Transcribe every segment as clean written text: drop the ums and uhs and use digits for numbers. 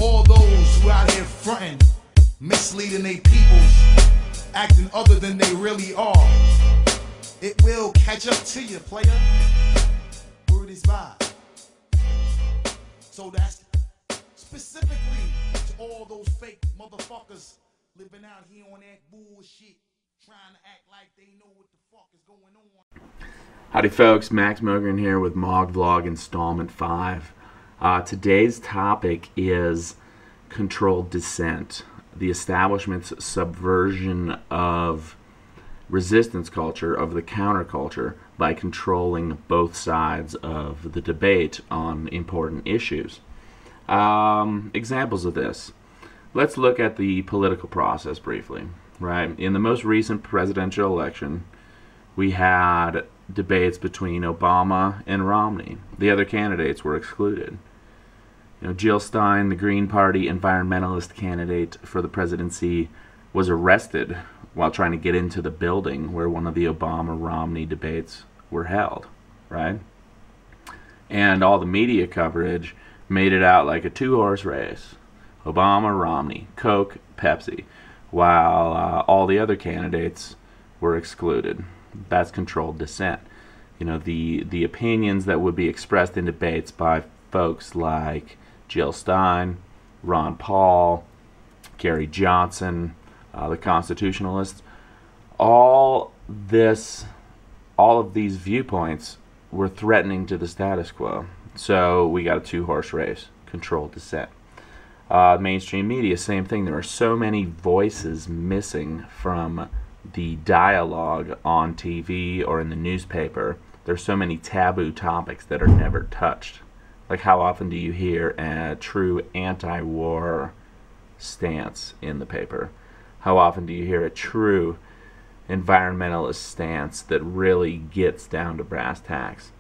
all those who out here fronting, misleading they peoples, acting other than they really are. It will catch up to you, player. Word is vibe. So that's specifically to all those fake motherfuckers living out here on that bullshit, trying to act like they know what the fuck is going on. Howdy folks, Max Mogren here with MOG Vlog Installment 5. Today's topic is controlled dissent, the establishment's subversion of resistance culture, of the counterculture, by controlling both sides of the debate on important issues. Examples of this. Let's look at the political process briefly. Right? In the most recent presidential election, we had debates between Obama and Romney. The other candidates were excluded. Jill Stein, the Green Party environmentalist candidate for the presidency, was arrested while trying to get into the building where one of the Obama-Romney debates were held, right? And all the media coverage made it out like a two-horse race. Obama, Romney, Coke, Pepsi, while all the other candidates were excluded. That's controlled dissent. The opinions that would be expressed in debates by folks like Jill Stein, Ron Paul, Gary Johnson, the Constitutionalists, all of these viewpoints were threatening to the status quo. So we got a two-horse race, controlled dissent. Mainstream media, same thing. There are so many voices missing from the dialogue on TV or in the newspaper. There's so many taboo topics that are never touched. Like, how often do you hear a true anti-war stance in the paper? How often do you hear a true environmentalist stance that really gets down to brass tacks?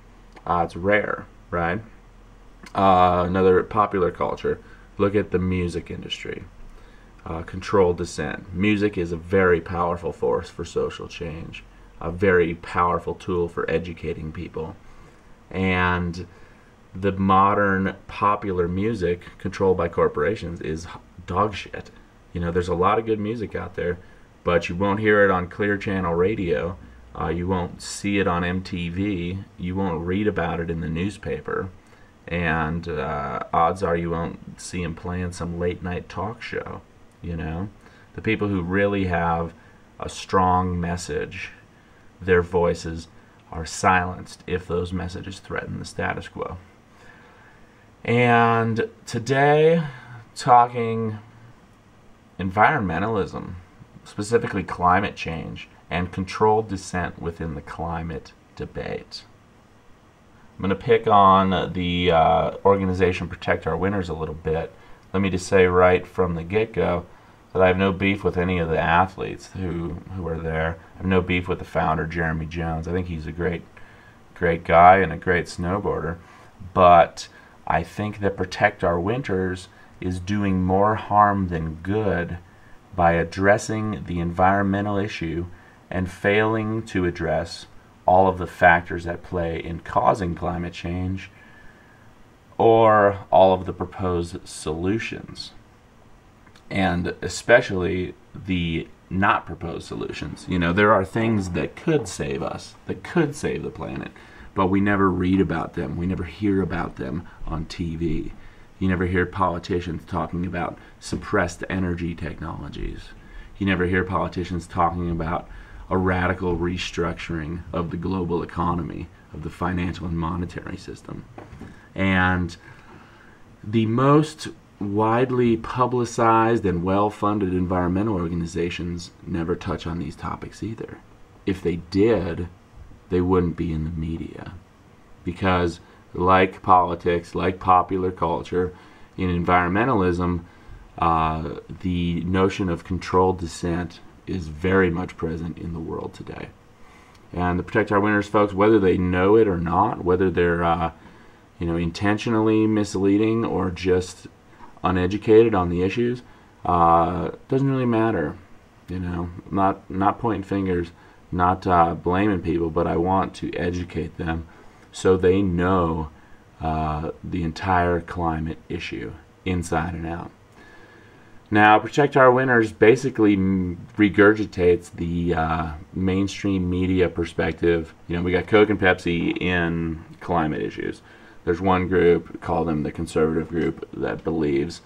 It's rare, right? Another popular culture. Look at the music industry. Controlled dissent. Music is a very powerful force for social change, a very powerful tool for educating people. And the modern popular music controlled by corporations is dog shit. There's a lot of good music out there, but you won't hear it on Clear Channel radio. You won't see it on MTV. You won't read about it in the newspaper. And odds are you won't see him playing some late night talk show. The people who really have a strong message, their voices are silenced if those messages threaten the status quo. And today, talking environmentalism, specifically climate change, and controlled dissent within the climate debate. I'm going to pick on the organization Protect Our Winters a little bit. Let me just say right from the get-go that I have no beef with any of the athletes who are there. I have no beef with the founder, Jeremy Jones. I think he's a great guy and a great snowboarder. But I think that Protect Our Winters is doing more harm than good by addressing the environmental issue and failing to address all of the factors at play in causing climate change, or all of the proposed solutions, and especially the not proposed solutions. There are things that could save us, that could save the planet, but we never read about them. We never hear about them on TV. You never hear politicians talking about suppressed energy technologies. You never hear politicians talking about a radical restructuring of the global economy, of the financial and monetary system. And the most widely publicized and well-funded environmental organizations never touch on these topics either. If they did, they wouldn't be in the media. Because like politics, like popular culture, in environmentalism, the notion of controlled dissent is very much present in the world today. And the Protect Our Winters folks, whether they know it or not, whether they're intentionally misleading or just uneducated on the issues, doesn't really matter. Not pointing fingers, not blaming people, but I want to educate them so they know the entire climate issue inside and out. Now, Protect Our Winters basically regurgitates the mainstream media perspective. You know, we got Coke and Pepsi in climate issues. There's one group, call them the conservative group, that believes,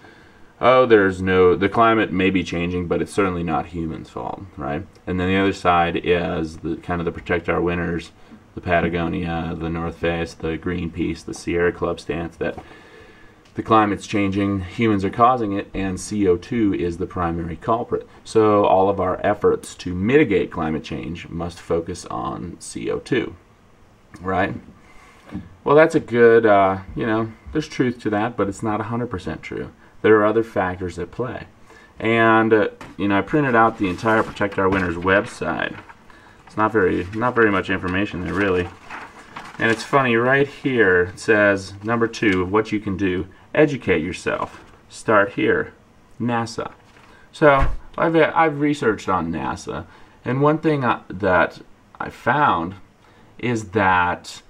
oh, the climate may be changing, but it's certainly not humans' fault, right? And then the other side is the kind of the Protect Our Winters, the Patagonia, the North Face, the Greenpeace, the Sierra Club stance that the climate's changing, humans are causing it, and CO2 is the primary culprit. So all of our efforts to mitigate climate change must focus on CO2, right? Well, that's a good, you know, there's truth to that, but it's not 100% true. There are other factors at play. And, you know, I printed out the entire Protect Our Winters website. It's not very much information there, really. And it's funny, right here it says, number 2, what you can do. Educate yourself. Start here. NASA. So I've researched on NASA, and one thing that I found is that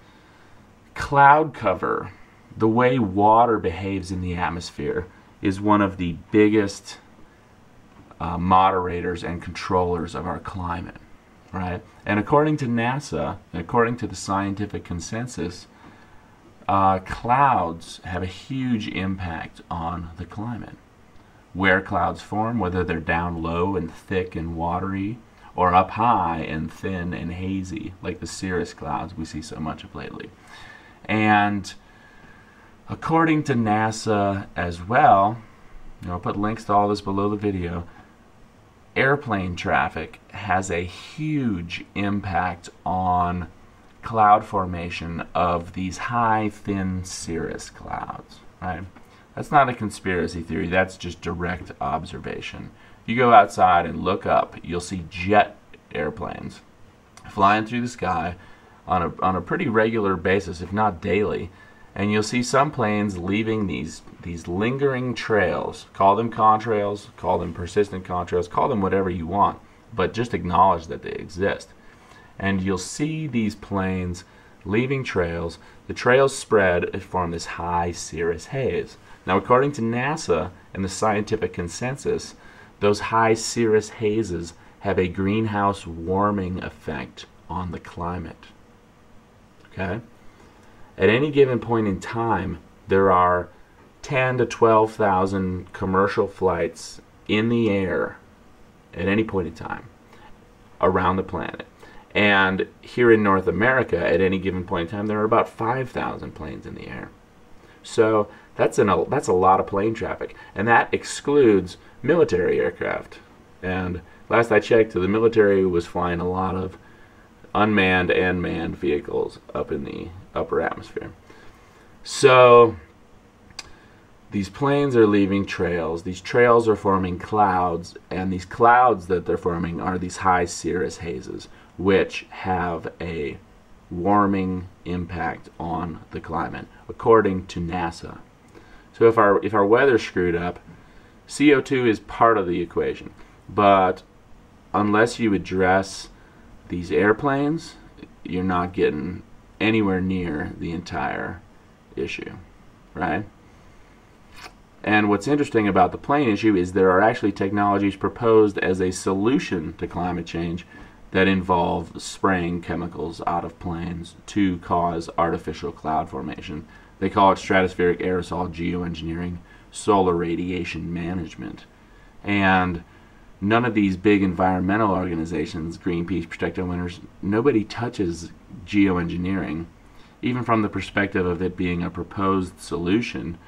cloud cover, the way water behaves in the atmosphere, is one of the biggest moderators and controllers of our climate, right? And according to NASA, according to the scientific consensus, clouds have a huge impact on the climate. Where clouds form, whether they're down low and thick and watery, or up high and thin and hazy, like the cirrus clouds we see so much of lately. And according to NASA as well, you know, I'll put links to all this below the video, airplane traffic has a huge impact on cloud formation of these high, thin cirrus clouds, right? That's not a conspiracy theory, that's just direct observation. If you go outside and look up, you'll see jet airplanes flying through the sky on a pretty regular basis, if not daily, and you'll see some planes leaving these lingering trails. Call them contrails, call them persistent contrails, call them whatever you want, but just acknowledge that they exist. And you'll see these planes leaving trails. The trails spread and form this high cirrus haze. Now, according to NASA and the scientific consensus, those high cirrus hazes have a greenhouse warming effect on the climate. Okay? At any given point in time, there are 10 to 12,000 commercial flights in the air at any point in time around the planet. And here in North America, at any given point in time, there are about 5,000 planes in the air. So that's a lot of plane traffic, and that excludes military aircraft. And last I checked, the military was flying a lot of unmanned and manned vehicles up in the upper atmosphere. So these planes are leaving trails. These trails are forming clouds, and these clouds that they're forming are these high cirrus hazes, which have a warming impact on the climate, according to NASA. So if our weather's screwed up, CO2 is part of the equation. But unless you address these airplanes, you're not getting anywhere near the entire issue, right? And what's interesting about the plane issue is there are actually technologies proposed as a solution to climate change that involve spraying chemicals out of planes to cause artificial cloud formation. They call it stratospheric aerosol geoengineering, solar radiation management. And none of these big environmental organizations, Greenpeace, Protect Our Winters, nobody touches geoengineering, even from the perspective of it being a proposed solution.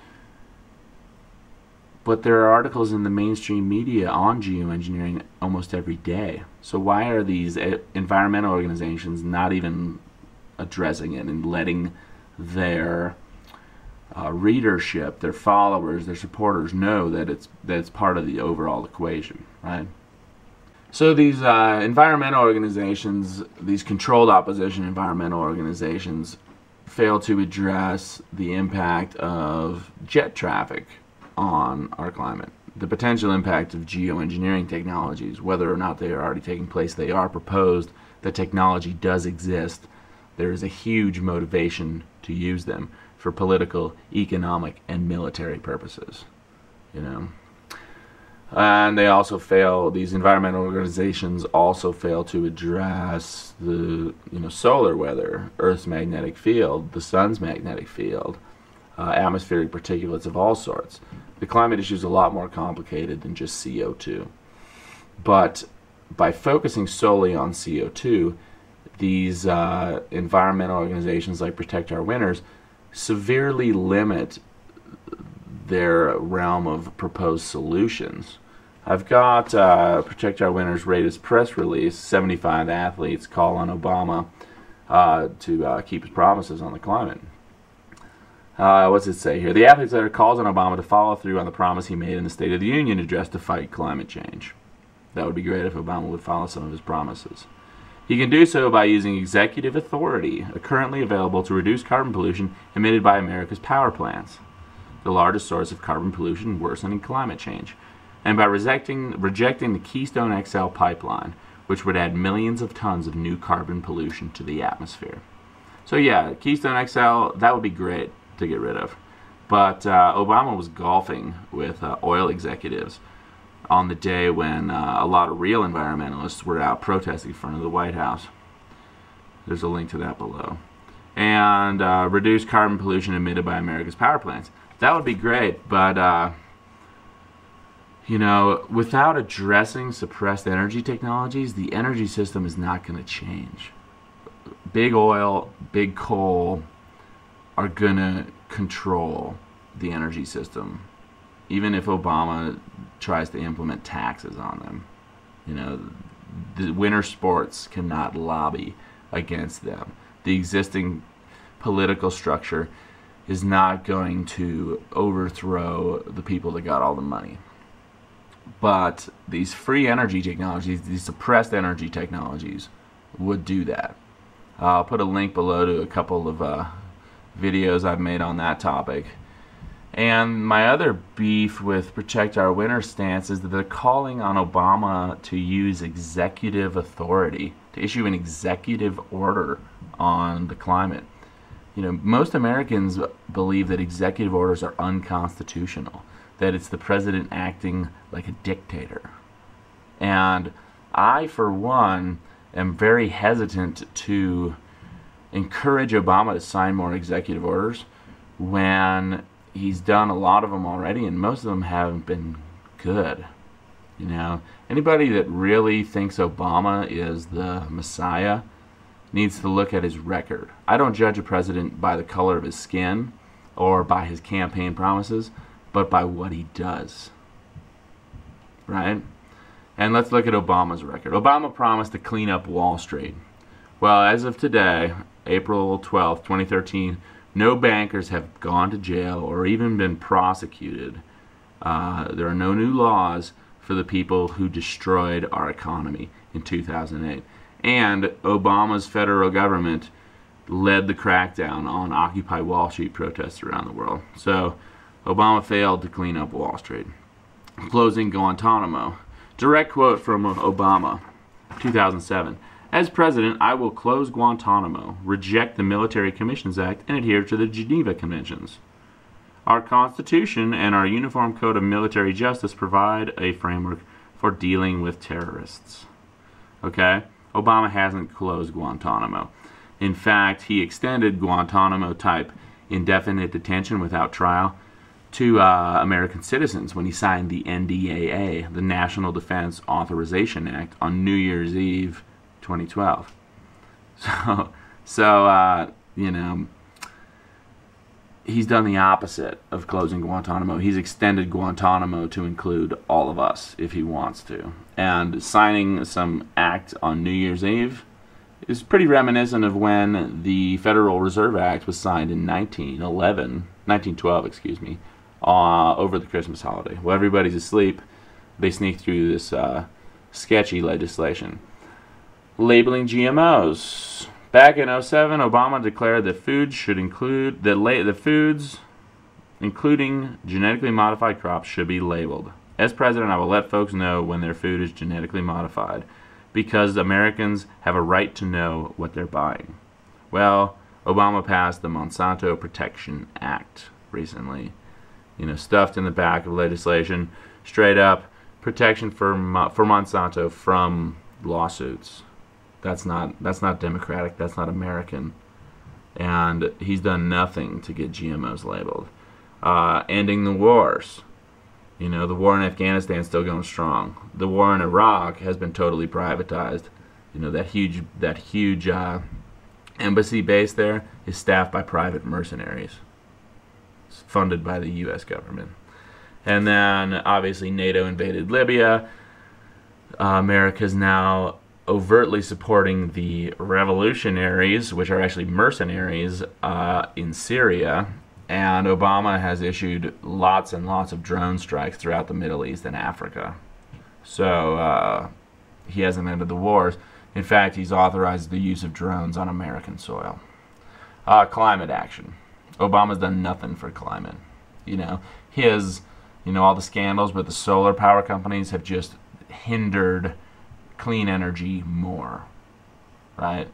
But there are articles in the mainstream media on geoengineering almost every day. So why are these environmental organizations not even addressing it and letting their readership, their followers, their supporters know that it's part of the overall equation, right? So these environmental organizations, these controlled opposition environmental organizations, fail to address the impact of jet traffic on our climate, the potential impact of geoengineering technologies, whether or not they are already taking place. They are proposed. The technology does exist. There is a huge motivation to use them for political, economic, and military purposes. you know. And they also fail, these environmental organizations also fail to address the, solar weather, Earth's magnetic field, the sun's magnetic field, atmospheric particulates of all sorts. The climate issue is a lot more complicated than just CO2. But by focusing solely on CO2, these environmental organizations like Protect Our Winters severely limit their realm of proposed solutions. I've got Protect Our Winters' latest press release, 75 athletes call on Obama to keep his promises on the climate. What's it say here? The athletes letter calls on Obama to follow through on the promise he made in the State of the Union address to fight climate change. That would be great if Obama would follow some of his promises. He can do so by using executive authority currently available to reduce carbon pollution emitted by America's power plants, the largest source of carbon pollution worsening climate change, and by rejecting the Keystone XL pipeline, which would add millions of tons of new carbon pollution to the atmosphere. So yeah, Keystone XL, that would be great to get rid of. But Obama was golfing with oil executives on the day when a lot of real environmentalists were out protesting in front of the White House. There's a link to that below. And reduce carbon pollution emitted by America's power plants. That would be great, but without addressing suppressed energy technologies, the energy system is not going to change. Big oil, big coal are going to control the energy system, even if Obama tries to implement taxes on them. The winter sports cannot lobby against them. The existing political structure is not going to overthrow the people that got all the money. But these free energy technologies, these suppressed energy technologies, would do that. I'll put a link below to a couple of videos I've made on that topic. And my other beef with Protect Our Winters stance is that they're calling on Obama to use executive authority, to issue an executive order on the climate. Most Americans believe that executive orders are unconstitutional, that it's the president acting like a dictator. And I, for one, am very hesitant to encourage Obama to sign more executive orders when he's done a lot of them already, and most of them haven't been good. Anybody that really thinks Obama is the Messiah needs to look at his record. I don't judge a president by the color of his skin or by his campaign promises, but by what he does. Right? And let's look at Obama's record. Obama promised to clean up Wall Street. Well, as of today, April 12, 2013, no bankers have gone to jail or even been prosecuted. There are no new laws for the people who destroyed our economy in 2008. And Obama's federal government led the crackdown on Occupy Wall Street protests around the world. So Obama failed to clean up Wall Street. Closing Guantanamo. Direct quote from Obama, 2007. As president, I will close Guantanamo, reject the Military Commissions Act, and adhere to the Geneva Conventions. Our Constitution and our Uniform Code of Military Justice provide a framework for dealing with terrorists. Okay? Obama hasn't closed Guantanamo. In fact, he extended Guantanamo-type indefinite detention without trial to American citizens when he signed the NDAA, the National Defense Authorization Act, on New Year's Eve 2012. So he's done the opposite of closing Guantanamo. He's extended Guantanamo to include all of us if he wants to. And signing some act on New Year's Eve is pretty reminiscent of when the Federal Reserve Act was signed in 1912, over the Christmas holiday. While everybody's asleep, they sneak through this sketchy legislation. Labeling GMOs. Back in 2007, Obama declared that foods should include the foods, including genetically modified crops, should be labeled. As president, I will let folks know when their food is genetically modified, because Americans have a right to know what they're buying. Well, Obama passed the Monsanto Protection Act recently, stuffed in the back of legislation, straight up protection for Monsanto from lawsuits. That's not democratic. That's not American. And he's done nothing to get GMOs labeled. Ending the wars. The war in Afghanistan is still going strong. The war in Iraq has been totally privatized. That huge embassy base there is staffed by private mercenaries. It's funded by the U.S. government. And then, obviously, NATO invaded Libya. America's now overtly supporting the revolutionaries, which are actually mercenaries, in Syria. And Obama has issued lots and lots of drone strikes throughout the Middle East and Africa. So he hasn't ended the wars. In fact, he's authorized the use of drones on American soil. Climate action. Obama's done nothing for climate. All the scandals with the solar power companies have just hindered clean energy more, right?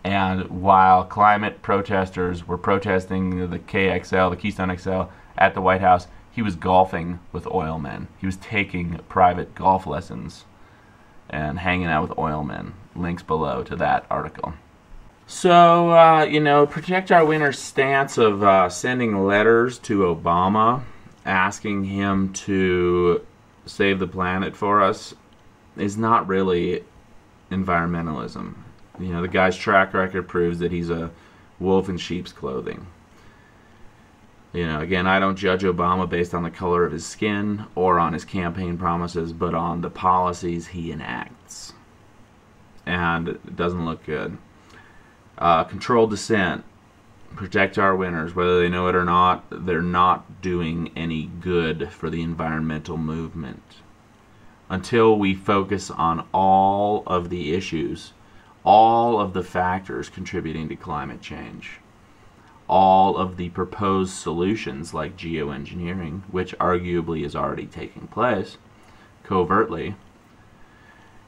And while climate protesters were protesting the KXL, the Keystone XL, at the White House, he was golfing with oil men. He was taking private golf lessons and hanging out with oil men. Links below to that article. So, Protect Our Winner's stance of sending letters to Obama, asking him to save the planet for us, is not really environmentalism. The guy's track record proves that he's a wolf in sheep's clothing. Again, I don't judge Obama based on the color of his skin or on his campaign promises, but on the policies he enacts. And it doesn't look good. Controlled dissent. Protect our winners. Whether they know it or not, they're not doing any good for the environmental movement. Until we focus on all of the issues, all of the factors contributing to climate change, all of the proposed solutions like geoengineering, which arguably is already taking place covertly,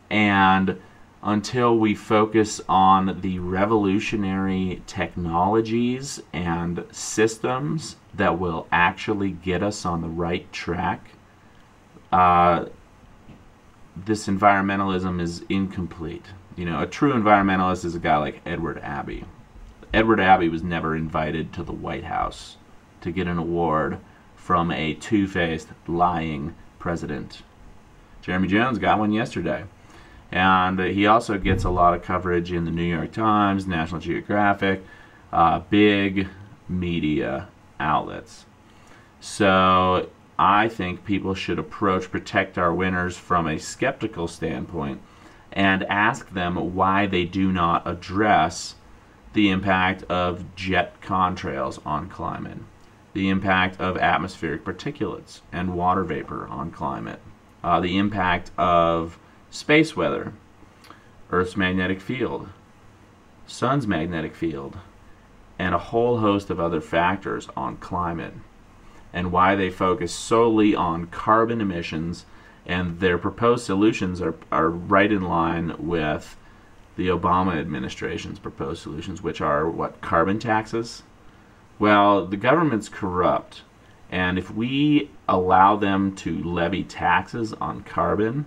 and until we focus on the revolutionary technologies and systems that will actually get us on the right track, this environmentalism is incomplete. A true environmentalist is a guy like Edward Abbey. Edward Abbey was never invited to the White House to get an award from a two-faced, lying president. Jeremy Jones got one yesterday. And he also gets a lot of coverage in the New York Times, National Geographic, big media outlets. So I think people should approach Protect Our Winners from a skeptical standpoint and ask them why they do not address the impact of jet contrails on climate, the impact of atmospheric particulates and water vapor on climate, the impact of space weather, Earth's magnetic field, Sun's magnetic field, and a whole host of other factors on climate, and why they focus solely on carbon emissions, and their proposed solutions are right in line with the Obama administration's proposed solutions, which are, what, carbon taxes? Well, the government's corrupt, and if we allow them to levy taxes on carbon,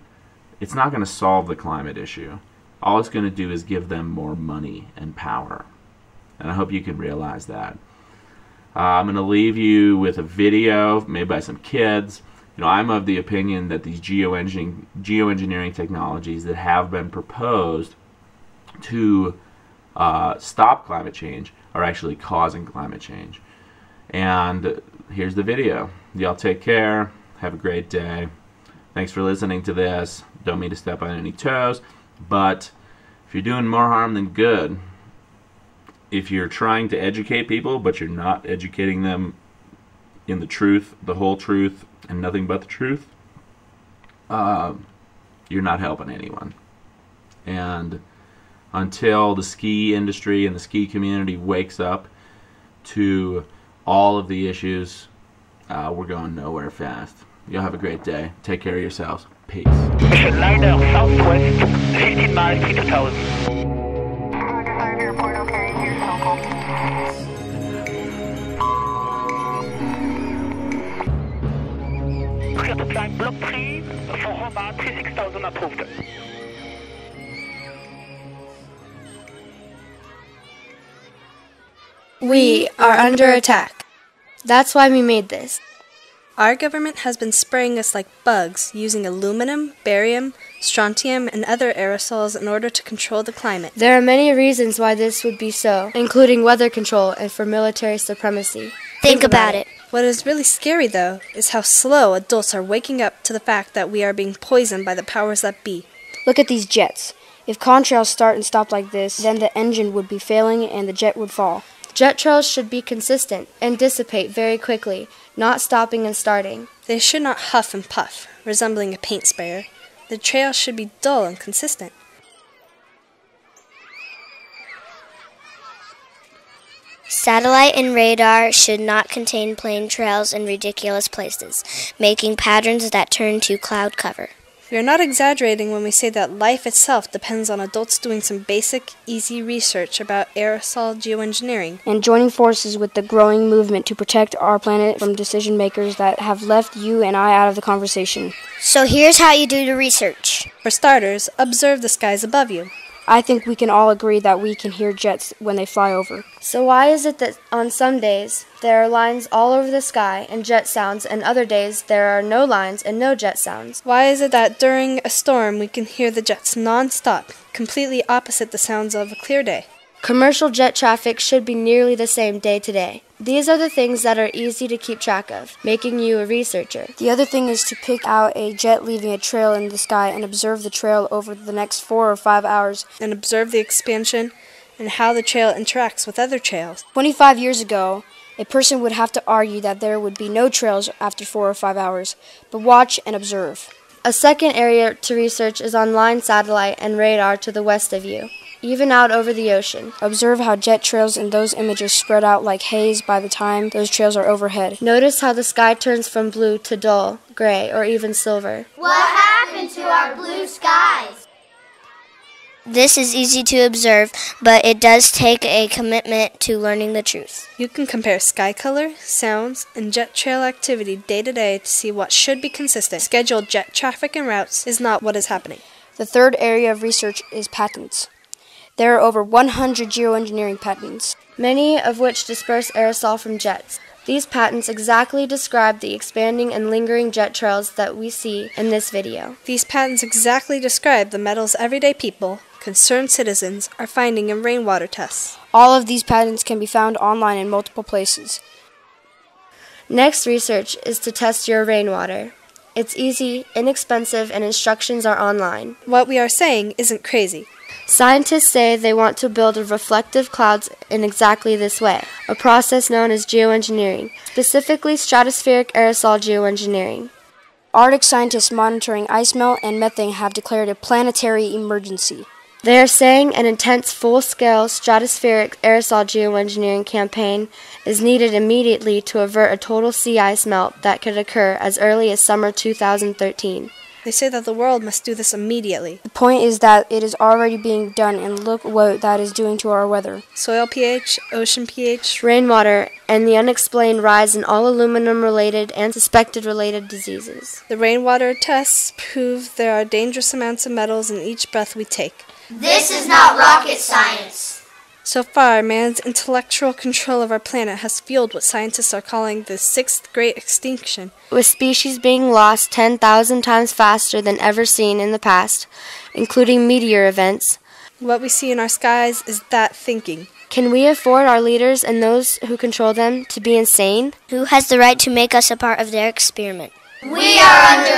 it's not going to solve the climate issue. All it's going to do is give them more money and power. And I hope you can realize that. I'm going to leave you with a video made by some kids. I'm of the opinion that these geoengineering technologies that have been proposed to stop climate change are actually causing climate change. And here's the video. Y'all take care. Have a great day. Thanks for listening to this. Don't mean to step on any toes, but if you're doing more harm than good, if you're trying to educate people but you're not educating them in the truth, the whole truth, and nothing but the truth, you're not helping anyone. And until the ski industry and the ski community wakes up to all of the issues, we're going nowhere fast. You'll have a great day. Take care of yourselves. Peace. Mission liner southwest, 15 miles, 6,000. Hotline Block 3 for Roma 36000 approved. We are under attack. That's why we made this. Our government has been spraying us like bugs, using aluminum, barium, strontium, and other aerosols in order to control the climate. There are many reasons why this would be so, including weather control and for military supremacy. Think about it. What is really scary, though, is how slow adults are waking up to the fact that we are being poisoned by the powers that be. Look at these jets. If contrails start and stop like this, then the engine would be failing and the jet would fall. Jet trails should be consistent and dissipate very quickly, not stopping and starting. They should not huff and puff, resembling a paint sprayer. The trail should be dull and consistent. Satellite and radar should not contain plain trails in ridiculous places, making patterns that turn to cloud cover. We are not exaggerating when we say that life itself depends on adults doing some basic, easy research about aerosol geoengineering. And joining forces with the growing movement to protect our planet from decision makers that have left you and I out of the conversation. So here's how you do the research. For starters, observe the skies above you. I think we can all agree that we can hear jets when they fly over. So why is it that on some days there are lines all over the sky and jet sounds, and other days there are no lines and no jet sounds? Why is it that during a storm we can hear the jets non-stop, completely opposite the sounds of a clear day? Commercial jet traffic should be nearly the same day to day. These are the things that are easy to keep track of, making you a researcher. The other thing is to pick out a jet leaving a trail in the sky and observe the trail over the next 4 or 5 hours. And observe the expansion and how the trail interacts with other trails. 25 years ago, a person would have to argue that there would be no trails after 4 or 5 hours, but watch and observe. A second area to research is on line satellite and radar to the west of you, even out over the ocean. Observe how jet trails in those images spread out like haze by the time those trails are overhead. Notice how the sky turns from blue to dull, gray, or even silver. What happened to our blue skies? This is easy to observe, but it does take a commitment to learning the truth. You can compare sky color, sounds, and jet trail activity day to day to see what should be consistent. Scheduled jet traffic and routes is not what is happening. The third area of research is patents. There are over 100 geoengineering patents, many of which disperse aerosol from jets. These patents exactly describe the expanding and lingering jet trails that we see in this video. These patents exactly describe the metals everyday people, concerned citizens, are finding in rainwater tests. All of these patents can be found online in multiple places. Next research is to test your rainwater. It's easy, inexpensive, and instructions are online. What we are saying isn't crazy. Scientists say they want to build reflective clouds in exactly this way, a process known as geoengineering, specifically stratospheric aerosol geoengineering. Arctic scientists monitoring ice melt and methane have declared a planetary emergency. They are saying an intense full-scale stratospheric aerosol geoengineering campaign is needed immediately to avert a total sea ice melt that could occur as early as summer 2013. They say that the world must do this immediately. The point is that it is already being done, and look what that is doing to our weather. Soil pH, ocean pH, rainwater, and the unexplained rise in all aluminum-related and suspected-related diseases. The rainwater tests prove there are dangerous amounts of metals in each breath we take. This is not rocket science. So far, man's intellectual control of our planet has fueled what scientists are calling the sixth great extinction. With species being lost 10,000 times faster than ever seen in the past, including meteor events. What we see in our skies is that thinking. Can we afford our leaders and those who control them to be insane? Who has the right to make us a part of their experiment? We are under